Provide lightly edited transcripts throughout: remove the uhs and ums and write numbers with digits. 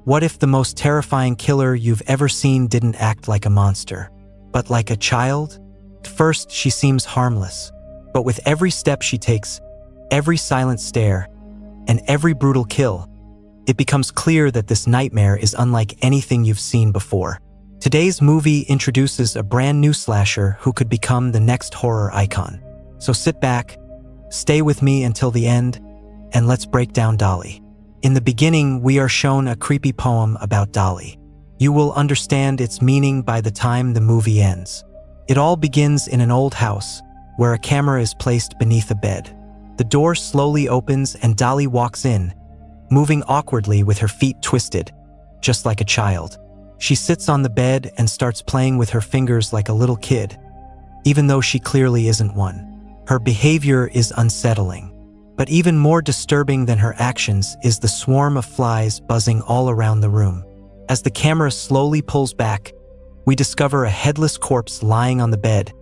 What if the most terrifying killer you've ever seen didn't act like a monster, but like a child? At first, she seems harmless, but with every step she takes, every silent stare, and every brutal kill, it becomes clear that this nightmare is unlike anything you've seen before. Today's movie introduces a brand new slasher who could become the next horror icon. So sit back, stay with me until the end, and let's break down Dolly. In the beginning, we are shown a creepy poem about Dolly. You will understand its meaning by the time the movie ends. It all begins in an old house, where a camera is placed beneath a bed. The door slowly opens and Dolly walks in, moving awkwardly with her feet twisted, just like a child. She sits on the bed and starts playing with her fingers like a little kid, even though she clearly isn't one. Her behavior is unsettling. But even more disturbing than her actions is the swarm of flies buzzing all around the room. As the camera slowly pulls back, we discover a headless corpse lying on the bed,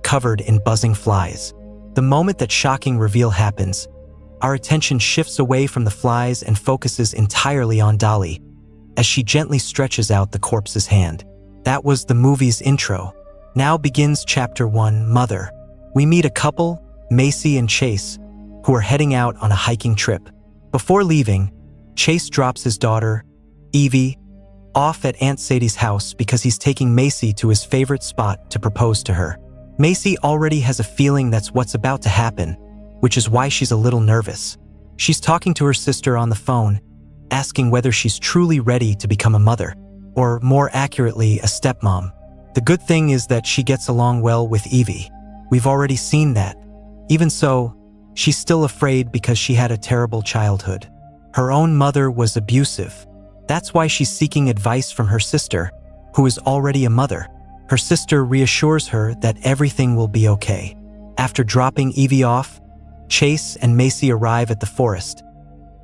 covered in buzzing flies. The moment that shocking reveal happens, our attention shifts away from the flies and focuses entirely on Dolly, as she gently stretches out the corpse's hand. That was the movie's intro. Now begins Chapter 1, Mother. We meet a couple, Macy and Chase, who are heading out on a hiking trip. Before leaving, Chase drops his daughter, Evie, off at Aunt Sadie's house because he's taking Macy to his favorite spot to propose to her. Macy already has a feeling that's what's about to happen, which is why she's a little nervous. She's talking to her sister on the phone, asking whether she's truly ready to become a mother, or more accurately, a stepmom. The good thing is that she gets along well with Evie. We've already seen that. Even so, she's still afraid because she had a terrible childhood. Her own mother was abusive. That's why she's seeking advice from her sister, who is already a mother. Her sister reassures her that everything will be okay. After dropping Evie off, Chase and Macy arrive at the forest,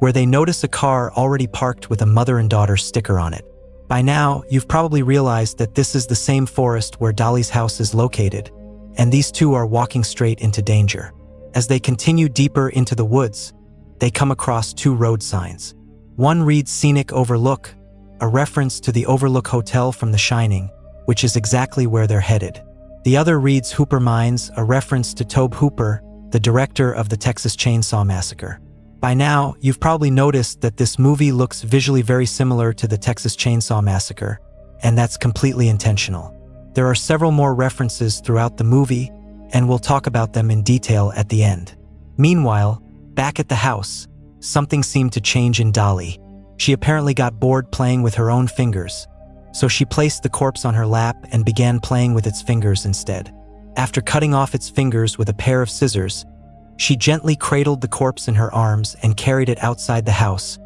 where they notice a car already parked with a mother and daughter sticker on it. By now, you've probably realized that this is the same forest where Dolly's house is located, and these two are walking straight into danger. As they continue deeper into the woods, they come across two road signs. One reads Scenic Overlook, a reference to the Overlook Hotel from The Shining, which is exactly where they're headed. The other reads Hooper Mines, a reference to Tobe Hooper, the director of the Texas Chainsaw Massacre. By now, you've probably noticed that this movie looks visually very similar to the Texas Chainsaw Massacre, and that's completely intentional. There are several more references throughout the movie, and we'll talk about them in detail at the end. Meanwhile, back at the house, something seemed to change in Dolly. She apparently got bored playing with her own fingers, so she placed the corpse on her lap and began playing with its fingers instead. After cutting off its fingers with a pair of scissors, she gently cradled the corpse in her arms and carried it outside the house,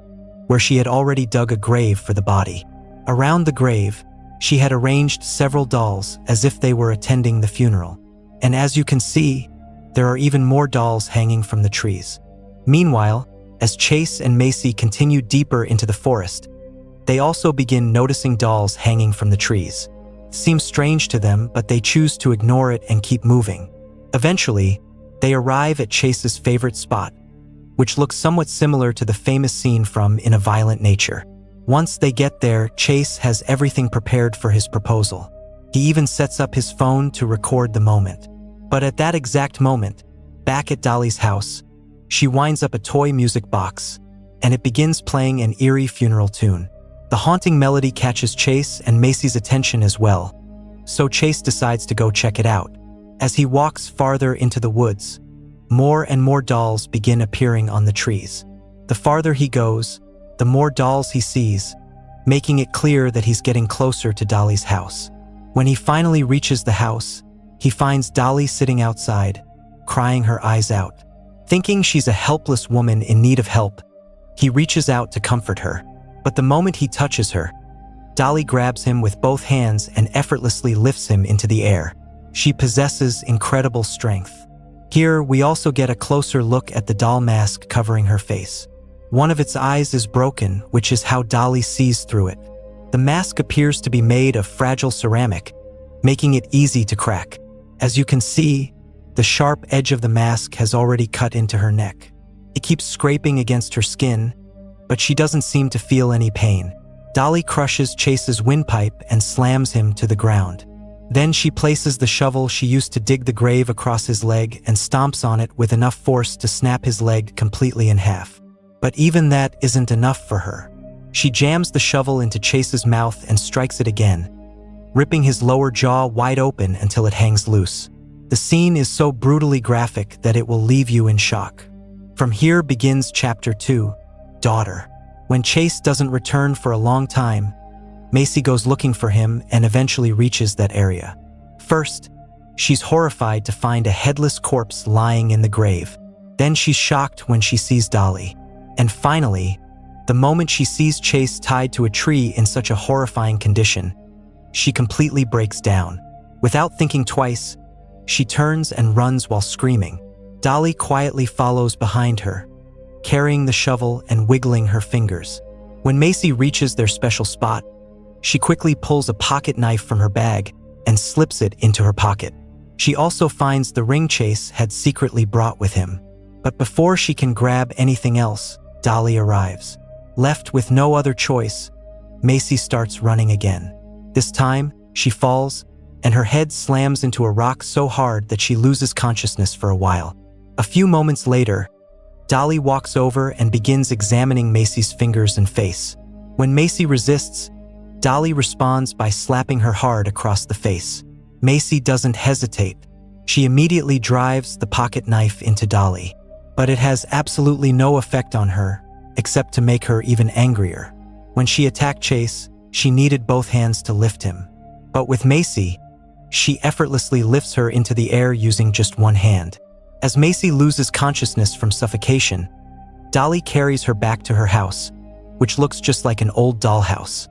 where she had already dug a grave for the body. Around the grave, she had arranged several dolls as if they were attending the funeral. And as you can see, there are even more dolls hanging from the trees. Meanwhile, as Chase and Macy continue deeper into the forest, they also begin noticing dolls hanging from the trees. It seems strange to them, but they choose to ignore it and keep moving. Eventually, they arrive at Chase's favorite spot, which looks somewhat similar to the famous scene from In a Violent Nature. Once they get there, Chase has everything prepared for his proposal. He even sets up his phone to record the moment. But at that exact moment, back at Dolly's house, she winds up a toy music box, and it begins playing an eerie funeral tune. The haunting melody catches Chase and Macy's attention as well, so Chase decides to go check it out. As he walks farther into the woods, more and more dolls begin appearing on the trees. The farther he goes, the more dolls he sees, making it clear that he's getting closer to Dolly's house. When he finally reaches the house, he finds Dolly sitting outside, crying her eyes out. Thinking she's a helpless woman in need of help, he reaches out to comfort her. But the moment he touches her, Dolly grabs him with both hands and effortlessly lifts him into the air. She possesses incredible strength. Here, we also get a closer look at the doll mask covering her face. One of its eyes is broken, which is how Dolly sees through it. The mask appears to be made of fragile ceramic, making it easy to crack. As you can see, the sharp edge of the mask has already cut into her neck. It keeps scraping against her skin, but she doesn't seem to feel any pain. Dolly crushes Chase's windpipe and slams him to the ground. Then she places the shovel she used to dig the grave across his leg and stomps on it with enough force to snap his leg completely in half. But even that isn't enough for her. She jams the shovel into Chase's mouth and strikes it again, ripping his lower jaw wide open until it hangs loose. The scene is so brutally graphic that it will leave you in shock. From here begins Chapter 2, Daughter. When Chase doesn't return for a long time, Macy goes looking for him and eventually reaches that area. First, she's horrified to find a headless corpse lying in the grave. Then she's shocked when she sees Dolly. And finally, the moment she sees Chase tied to a tree in such a horrifying condition, she completely breaks down. Without thinking twice, she turns and runs while screaming. Dolly quietly follows behind her, carrying the shovel and wiggling her fingers. When Macy reaches their special spot, she quickly pulls a pocket knife from her bag and slips it into her pocket. She also finds the ring Chase had secretly brought with him. But before she can grab anything else, Dolly arrives. Left with no other choice, Macy starts running again. This time, she falls, and her head slams into a rock so hard that she loses consciousness for a while. A few moments later, Dolly walks over and begins examining Macy's fingers and face. When Macy resists, Dolly responds by slapping her hard across the face. Macy doesn't hesitate. She immediately drives the pocket knife into Dolly. But it has absolutely no effect on her, except to make her even angrier. When she attacked Chase, she needed both hands to lift him. But with Macy, she effortlessly lifts her into the air using just one hand. As Macy loses consciousness from suffocation, Dolly carries her back to her house, which looks just like an old dollhouse.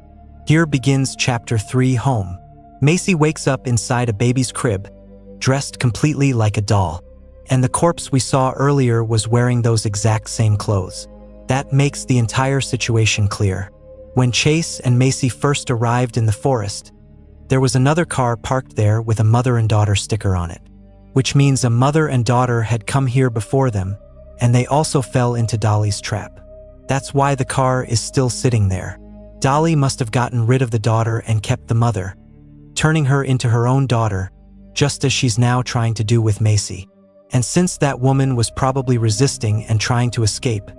Here begins Chapter 3, Home. Macy wakes up inside a baby's crib, dressed completely like a doll. And the corpse we saw earlier was wearing those exact same clothes. That makes the entire situation clear. When Chase and Macy first arrived in the forest, there was another car parked there with a mother and daughter sticker on it, which means a mother and daughter had come here before them, and they also fell into Dolly's trap. That's why the car is still sitting there. Dolly must have gotten rid of the daughter and kept the mother, turning her into her own daughter, just as she's now trying to do with Macy. And since that woman was probably resisting and trying to escape,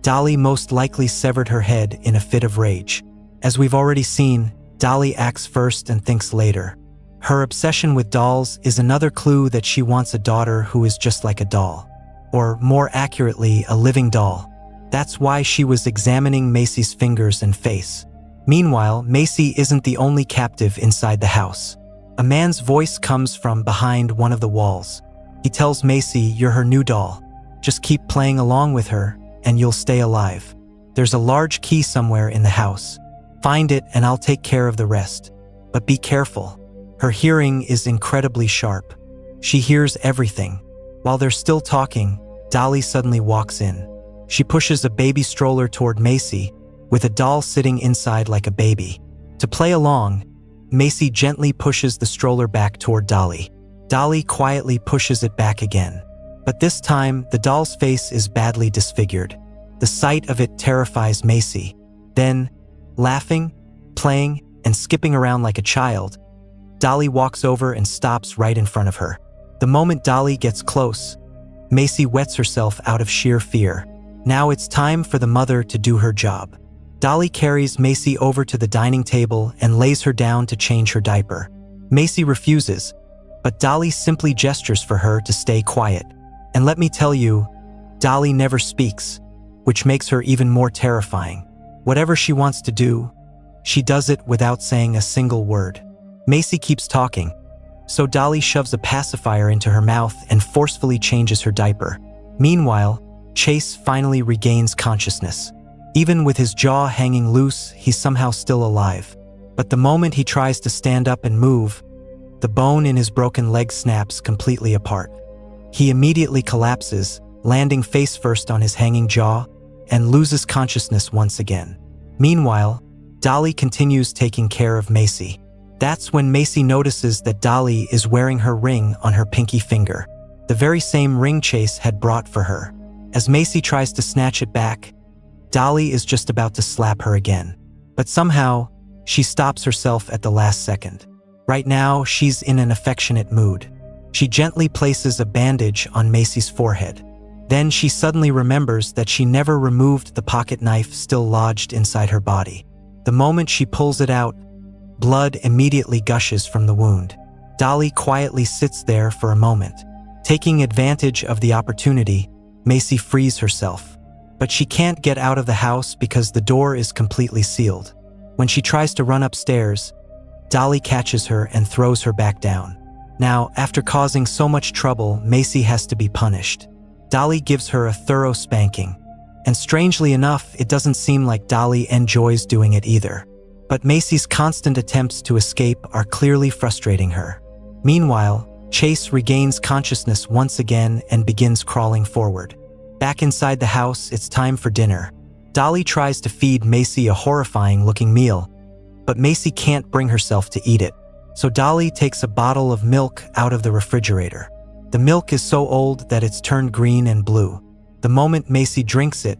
Dolly most likely severed her head in a fit of rage. As we've already seen, Dolly acts first and thinks later. Her obsession with dolls is another clue that she wants a daughter who is just like a doll. Or more accurately, a living doll. That's why she was examining Macy's fingers and face. Meanwhile, Macy isn't the only captive inside the house. A man's voice comes from behind one of the walls. He tells Macy, "You're her new doll. Just keep playing along with her, and you'll stay alive. There's a large key somewhere in the house. Find it and I'll take care of the rest. But be careful." Her hearing is incredibly sharp. She hears everything. While they're still talking, Dolly suddenly walks in. She pushes a baby stroller toward Macy, with a doll sitting inside like a baby. To play along, Macy gently pushes the stroller back toward Dolly. Dolly quietly pushes it back again. But this time, the doll's face is badly disfigured. The sight of it terrifies Macy. Then, laughing, playing, and skipping around like a child, Dolly walks over and stops right in front of her. The moment Dolly gets close, Macy wets herself out of sheer fear. Now it's time for the mother to do her job. Dolly carries Macy over to the dining table and lays her down to change her diaper. Macy refuses, but Dolly simply gestures for her to stay quiet. And let me tell you, Dolly never speaks, which makes her even more terrifying. Whatever she wants to do, she does it without saying a single word. Macy keeps talking, so Dolly shoves a pacifier into her mouth and forcefully changes her diaper. Meanwhile, Chase finally regains consciousness. Even with his jaw hanging loose, he's somehow still alive. But the moment he tries to stand up and move, the bone in his broken leg snaps completely apart. He immediately collapses, landing face first on his hanging jaw, and loses consciousness once again. Meanwhile, Dolly continues taking care of Macy. That's when Macy notices that Dolly is wearing her ring on her pinky finger, the very same ring Chase had brought for her. As Macy tries to snatch it back, Dolly is just about to slap her again. But somehow, she stops herself at the last second. Right now, she's in an affectionate mood. She gently places a bandage on Macy's forehead. Then she suddenly remembers that she never removed the pocket knife still lodged inside her body. The moment she pulls it out, blood immediately gushes from the wound. Dolly quietly sits there for a moment. Taking advantage of the opportunity, Macy frees herself. But she can't get out of the house because the door is completely sealed. When she tries to run upstairs, Dolly catches her and throws her back down. Now, after causing so much trouble, Macy has to be punished. Dolly gives her a thorough spanking. And strangely enough, it doesn't seem like Dolly enjoys doing it either. But Macy's constant attempts to escape are clearly frustrating her. Meanwhile, Chase regains consciousness once again and begins crawling forward. Back inside the house, it's time for dinner. Dolly tries to feed Macy a horrifying-looking meal, but Macy can't bring herself to eat it. So Dolly takes a bottle of milk out of the refrigerator. The milk is so old that it's turned green and blue. The moment Macy drinks it,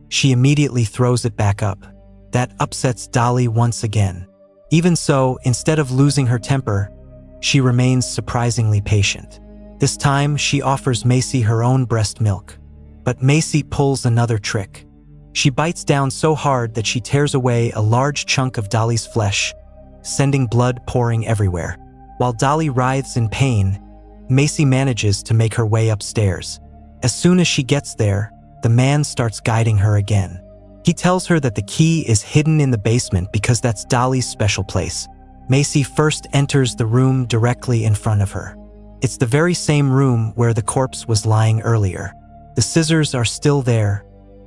she immediately throws it back up. That upsets Dolly once again. Even so, instead of losing her temper, she remains surprisingly patient. This time, she offers Macy her own breast milk. But Macy pulls another trick. She bites down so hard that she tears away a large chunk of Dolly's flesh, sending blood pouring everywhere. While Dolly writhes in pain, Macy manages to make her way upstairs. As soon as she gets there, the man starts guiding her again. He tells her that the key is hidden in the basement because that's Dolly's special place. Macy first enters the room directly in front of her. It's the very same room where the corpse was lying earlier. The scissors are still there,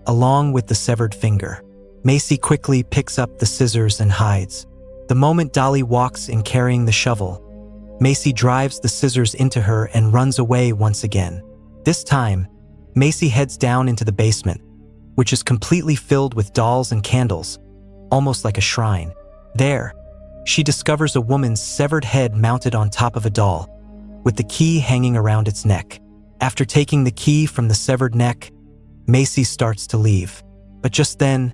along with the severed finger. Macy quickly picks up the scissors and hides. The moment Dolly walks in carrying the shovel, Macy drives the scissors into her and runs away once again. This time, Macy heads down into the basement, which is completely filled with dolls and candles, almost like a shrine. There, she discovers a woman's severed head mounted on top of a doll, with the key hanging around its neck. After taking the key from the severed neck, Macy starts to leave. But just then,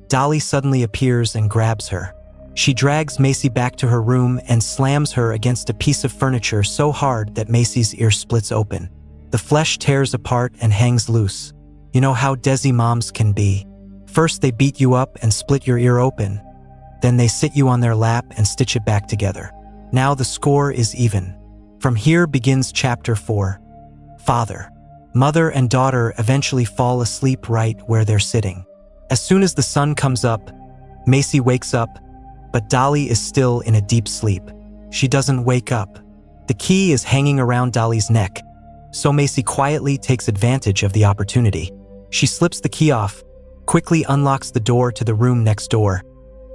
Dolly suddenly appears and grabs her. She drags Macy back to her room and slams her against a piece of furniture so hard that Macy's ear splits open. The flesh tears apart and hangs loose. You know how Desi moms can be. First they beat you up and split your ear open. Then they sit you on their lap and stitch it back together. Now the score is even. From here begins chapter 4. Father. Mother and daughter eventually fall asleep right where they're sitting. As soon as the sun comes up, Macy wakes up, but Dolly is still in a deep sleep. She doesn't wake up. The key is hanging around Dolly's neck, so Macy quietly takes advantage of the opportunity. She slips the key off, quickly unlocks the door to the room next door,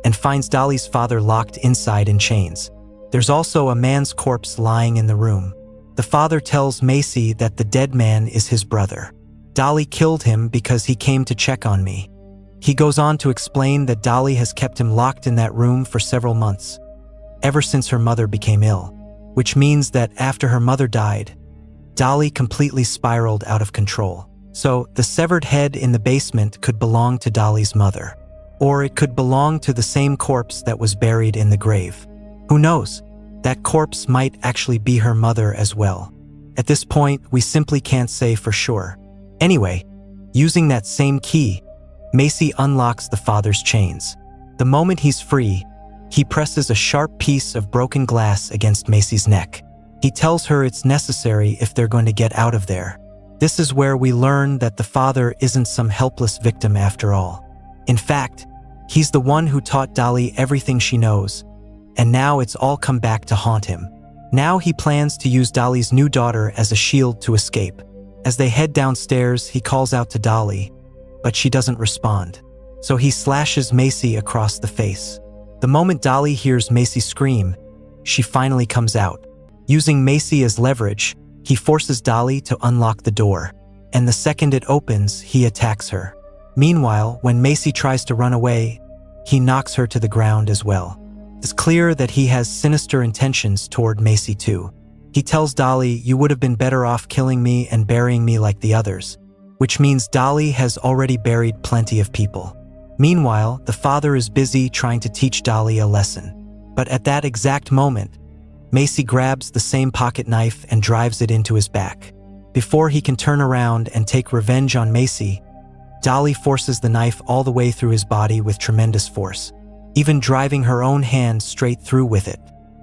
and finds Dolly's father locked inside in chains. There's also a man's corpse lying in the room. The father tells Macy that the dead man is his brother. Dolly killed him because he came to check on me. He goes on to explain that Dolly has kept him locked in that room for several months, ever since her mother became ill, which means that after her mother died, Dolly completely spiraled out of control. So the severed head in the basement could belong to Dolly's mother, or it could belong to the same corpse that was buried in the grave. Who knows? That corpse might actually be her mother as well. At this point, we simply can't say for sure. Anyway, using that same key, Macy unlocks the father's chains. The moment he's free, he presses a sharp piece of broken glass against Macy's neck. He tells her it's necessary if they're going to get out of there. This is where we learn that the father isn't some helpless victim after all. In fact, he's the one who taught Dolly everything she knows, and now it's all come back to haunt him. Now he plans to use Dolly's new daughter as a shield to escape. As they head downstairs, he calls out to Dolly, but she doesn't respond. So he slashes Macy across the face. The moment Dolly hears Macy scream, she finally comes out. Using Macy as leverage, he forces Dolly to unlock the door, and the second it opens, he attacks her. Meanwhile, when Macy tries to run away, he knocks her to the ground as well. It's clear that he has sinister intentions toward Macy too. He tells Dolly, "You would have been better off killing me and burying me like the others," which means Dolly has already buried plenty of people. Meanwhile, the father is busy trying to teach Dolly a lesson. But at that exact moment, Macy grabs the same pocket knife and drives it into his back. Before he can turn around and take revenge on Macy, Dolly forces the knife all the way through his body with tremendous force, even driving her own hand straight through with it.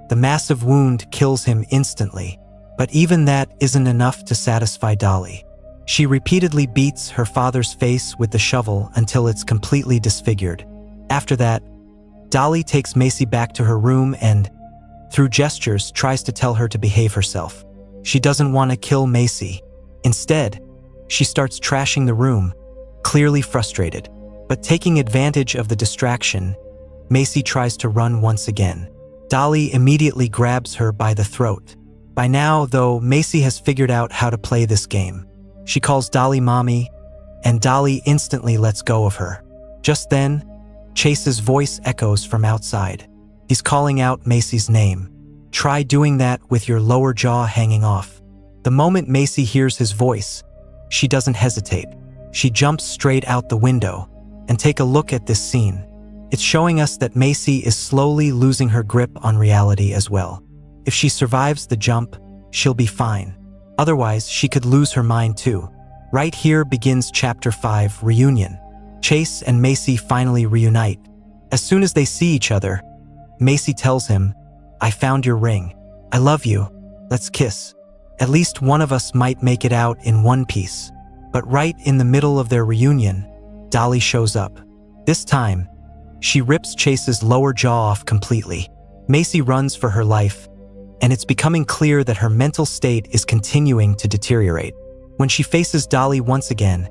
The massive wound kills him instantly, but even that isn't enough to satisfy Dolly. She repeatedly beats her father's face with the shovel until it's completely disfigured. After that, Dolly takes Macy back to her room and, through gestures, tries to tell her to behave herself. She doesn't want to kill Macy. Instead, she starts trashing the room, clearly frustrated. But taking advantage of the distraction, Macy tries to run once again. Dolly immediately grabs her by the throat. By now, though, Macy has figured out how to play this game. She calls Dolly mommy, and Dolly instantly lets go of her. Just then, Chase's voice echoes from outside. He's calling out Macy's name. Try doing that with your lower jaw hanging off. The moment Macy hears his voice, she doesn't hesitate. She jumps straight out the window. And take a look at this scene. It's showing us that Macy is slowly losing her grip on reality as well. If she survives the jump, she'll be fine. Otherwise, she could lose her mind too. Right here begins Chapter 5, Reunion. Chase and Macy finally reunite. As soon as they see each other, Macy tells him, "I found your ring. I love you. Let's kiss." At least one of us might make it out in one piece. But right in the middle of their reunion, Dolly shows up. This time, she rips Chase's lower jaw off completely. Macy runs for her life, and it's becoming clear that her mental state is continuing to deteriorate. When she faces Dolly once again,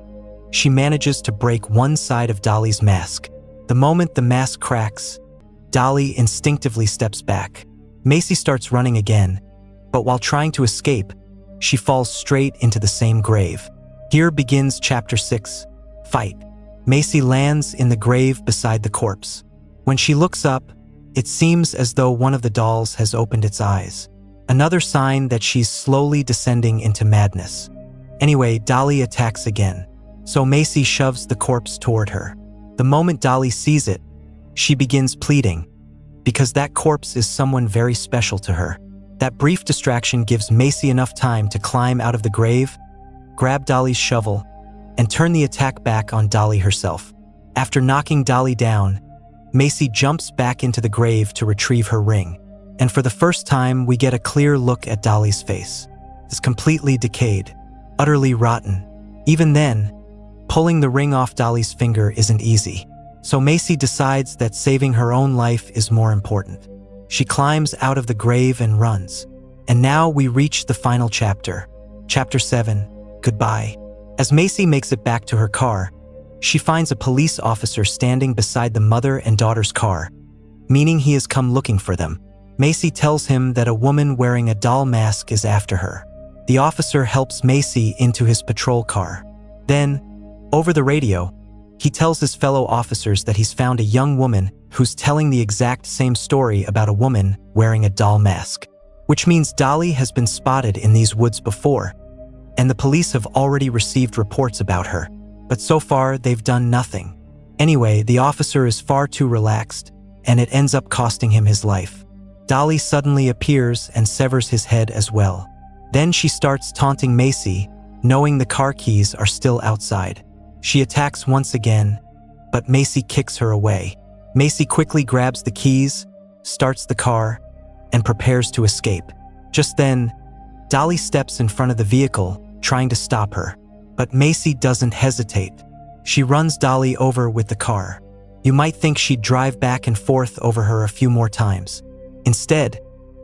she manages to break one side of Dolly's mask. The moment the mask cracks, Dolly instinctively steps back. Macy starts running again, but while trying to escape, she falls straight into the same grave. Here begins Chapter 6, Fight. Macy lands in the grave beside the corpse. When she looks up, it seems as though one of the dolls has opened its eyes. Another sign that she's slowly descending into madness. Anyway, Dolly attacks again, so Macy shoves the corpse toward her. The moment Dolly sees it, she begins pleading, because that corpse is someone very special to her. That brief distraction gives Macy enough time to climb out of the grave, grab Dolly's shovel, and turn the attack back on Dolly herself. After knocking Dolly down, Macy jumps back into the grave to retrieve her ring. And for the first time, we get a clear look at Dolly's face. It's completely decayed, utterly rotten. Even then, pulling the ring off Dolly's finger isn't easy. So Macy decides that saving her own life is more important. She climbs out of the grave and runs. And now we reach the final chapter. Chapter 7, Goodbye. As Macy makes it back to her car, she finds a police officer standing beside the mother and daughter's car, meaning he has come looking for them. Macy tells him that a woman wearing a doll mask is after her. The officer helps Macy into his patrol car. Then, over the radio, he tells his fellow officers that he's found a young woman who's telling the exact same story about a woman wearing a doll mask, which means Dolly has been spotted in these woods before, and the police have already received reports about her, but so far they've done nothing. Anyway, the officer is far too relaxed, and it ends up costing him his life. Dolly suddenly appears and severs his head as well. Then she starts taunting Macy, knowing the car keys are still outside. She attacks once again, but Macy kicks her away. Macy quickly grabs the keys, starts the car, and prepares to escape. Just then, Dolly steps in front of the vehicle, trying to stop her. But Macy doesn't hesitate. She runs Dolly over with the car. You might think she'd drive back and forth over her a few more times. Instead,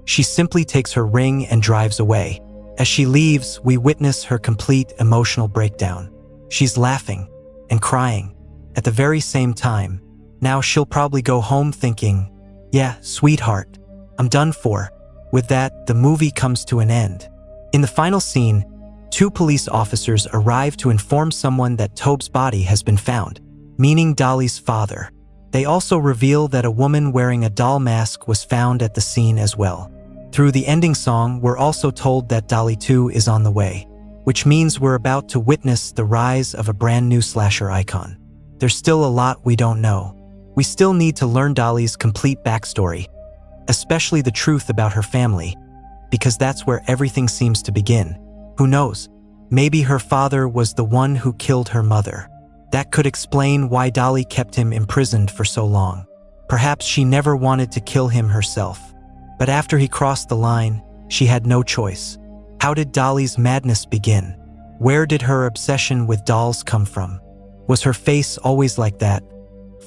she simply takes her ring and drives away. As she leaves, we witness her complete emotional breakdown. She's laughing and crying at the very same time. Now she'll probably go home thinking, "Yeah, sweetheart, I'm done for." With that, the movie comes to an end. In the final scene, 2 police officers arrive to inform someone that Tobe's body has been found, meaning Dolly's father. They also reveal that a woman wearing a doll mask was found at the scene as well. Through the ending song, we're also told that Dolly 2 is on the way, which means we're about to witness the rise of a brand new slasher icon. there's still a lot we don't know. We still need to learn Dolly's complete backstory, especially the truth about her family, because that's where everything seems to begin. Who knows? Maybe her father was the one who killed her mother. That could explain why Dolly kept him imprisoned for so long. Perhaps she never wanted to kill him herself. But after he crossed the line, she had no choice. How did Dolly's madness begin? Where did her obsession with dolls come from? Was her face always like that,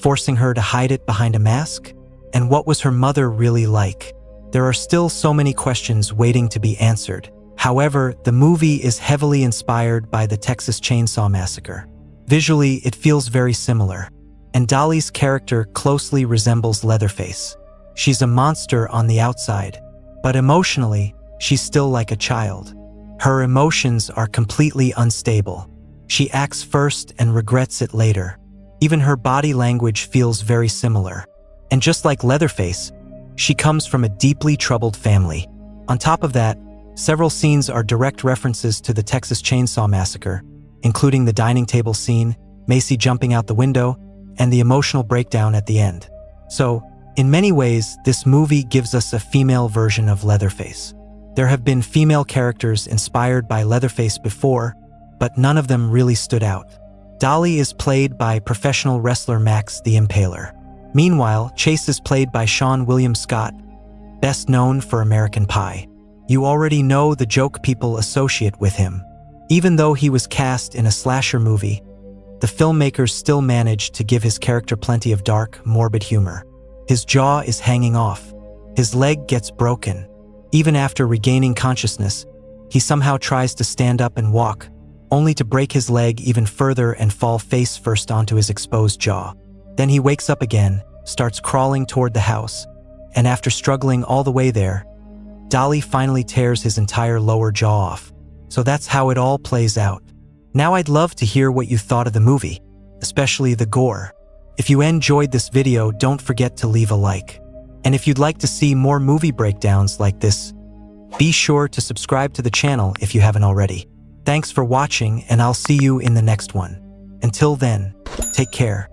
forcing her to hide it behind a mask? And what was her mother really like? There are still so many questions waiting to be answered. However, the movie is heavily inspired by the Texas Chainsaw Massacre. Visually, it feels very similar, and Dolly's character closely resembles Leatherface. She's a monster on the outside, but emotionally, she's still like a child. Her emotions are completely unstable. She acts first and regrets it later. Even her body language feels very similar. And just like Leatherface, she comes from a deeply troubled family. On top of that, several scenes are direct references to the Texas Chainsaw Massacre, including the dining table scene, Macy jumping out the window, and the emotional breakdown at the end. So, in many ways, this movie gives us a female version of Leatherface. There have been female characters inspired by Leatherface before, but none of them really stood out. Dolly is played by professional wrestler Max the Impaler. Meanwhile, Chase is played by Sean William Scott, best known for American Pie. You already know the joke people associate with him. Even though he was cast in a slasher movie, the filmmakers still managed to give his character plenty of dark, morbid humor. His jaw is hanging off. His leg gets broken. Even after regaining consciousness, he somehow tries to stand up and walk, only to break his leg even further and fall face first onto his exposed jaw. Then he wakes up again, starts crawling toward the house, and after struggling all the way there, Dolly finally tears his entire lower jaw off. So that's how it all plays out. Now I'd love to hear what you thought of the movie, especially the gore. If you enjoyed this video, don't forget to leave a like. And if you'd like to see more movie breakdowns like this, be sure to subscribe to the channel if you haven't already. Thanks for watching, and I'll see you in the next one. Until then, take care.